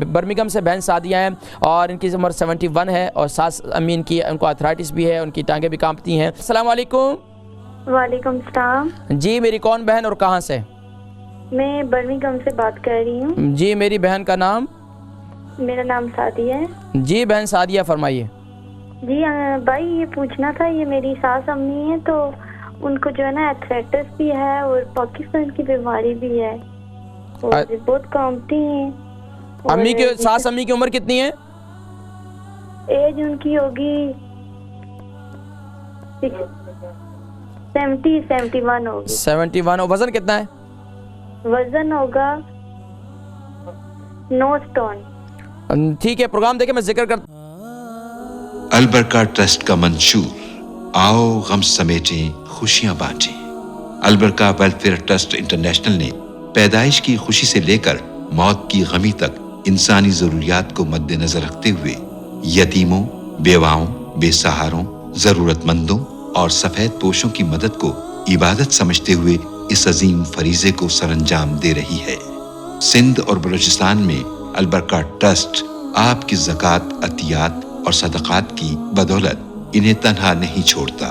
Birmingham سے بہن سعدیہ ہیں اور ان کی عمر 71 ہے اور ساس امی ان کی ان کو آرتھرائٹس بھی ہے، ان کی ٹانگیں بھی کانپتی ہیں۔ السلام علیکم۔ وعلیکم السلام۔ جی میری کون بہن اور کہاں سے؟ میں برمنگھم سے بات کر رہی ہوں۔ جی میری بہن کا نام؟ میرا نام سعدیہ ہے۔ جی بہن سعدیہ فرمائیے۔ جی بھائی یہ پوچھنا تھا، یہ میری ساس امی ہیں تو ان کو جو ہے نا ایتھریٹس بھی ہے اور پاکستان کی بیماری بھی ہے اور بہت کانپتی ہیں۔ امی کی ساس امی کی عمر کتنی ہے؟ ایج ان کی ہوگی 71 ہوگی۔ 71۔ اور وزن کتنا ہے؟ وزن ہوگا 9 اسٹون۔ ٹھیک ہے، پروگرام دیکھیں، میں ذکر کرتا ہوں۔ البرکہ ٹرسٹ کا منشور، آؤ غم سمیٹیں خوشیاں بانٹیں۔ البرکہ ویلفیئر ٹرسٹ انٹرنیشنل نے پیدائش کی خوشی سے لے کر موت کی غمی تک انسانی ضروریات کو مد نظر رکھتے ہوئے یتیموں، بیواؤں، بے سہاروں، ضرورت مندوں اور سفید پوشوں کی مدد کو عبادت سمجھتے ہوئے اس عظیم فریضے کو سر انجام دے رہی ہے۔ سندھ اور بلوچستان میں البرکہ ٹرسٹ آپ کی زکوٰۃ، عطیات اور صدقات کی بدولت انہیں تنہا نہیں چھوڑتا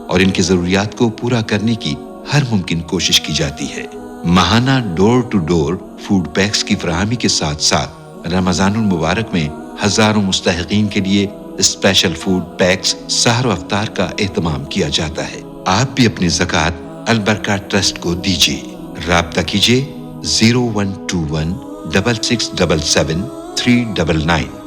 اور ان کی ضروریات کو پورا کرنے کی ہر ممکن کوشش کی جاتی ہے۔ ماہانہ ڈور ٹو ڈور فوڈ پیکس کی فراہمی کے ساتھ ساتھ رمضان المبارک میں ہزاروں مستحقین کے لیے اسپیشل فوڈ پیکس سحر و افطار کا اہتمام کیا جاتا ہے۔ آپ بھی اپنی زکوٰۃ البرکہ ٹرسٹ کو دیجیے۔ رابطہ کیجیے 0121 6677 399۔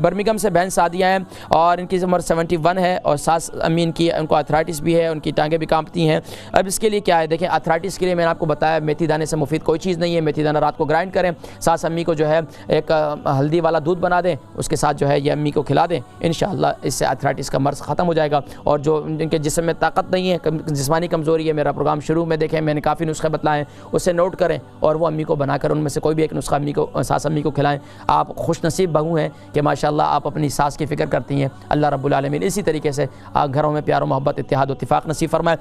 برمنگھم سے بہن سعدیہ ہیں اور ان کی عمر 71 ہے اور ساس امی ان کی ان کو آرتھرائٹس بھی ہے، ان کی ٹانگیں بھی کانپتی ہیں۔ اب اس کے لیے کیا ہے، دیکھیں آرتھرائٹس کے لیے میں نے آپ کو بتایا میتھی دانے سے مفید کوئی چیز نہیں ہے۔ میتھی دانہ رات کو گرائنڈ کریں، ساس امی کو جو ہے ایک ہلدی والا دودھ بنا دیں، اس کے ساتھ جو ہے یہ امی کو کھلا دیں، انشاءاللہ اس سے آرتھرائٹس کا مرض ختم ہو جائے گا۔ اور جو ان کے جسم میں طاقت نہیں ہے، جسمانی کمزوری ہے، میرا پروگرام شروع میں دیکھیں میں نے کافی نسخے بتلائے ہیں، اسے نوٹ کریں اور وہ امی کو بنا کر ان میں سے کوئی بھی ایک نسخہ امی کو ساس امی کو کھلائیں۔ آپ خوش نصیب بہو ہیں کہ ماشاءاللہ آپ اپنی ساس کی فکر کرتی ہیں۔ اللہ رب العالمین اسی طریقے سے گھروں میں پیار و محبت، اتحاد و اتفاق نصیب فرمائے۔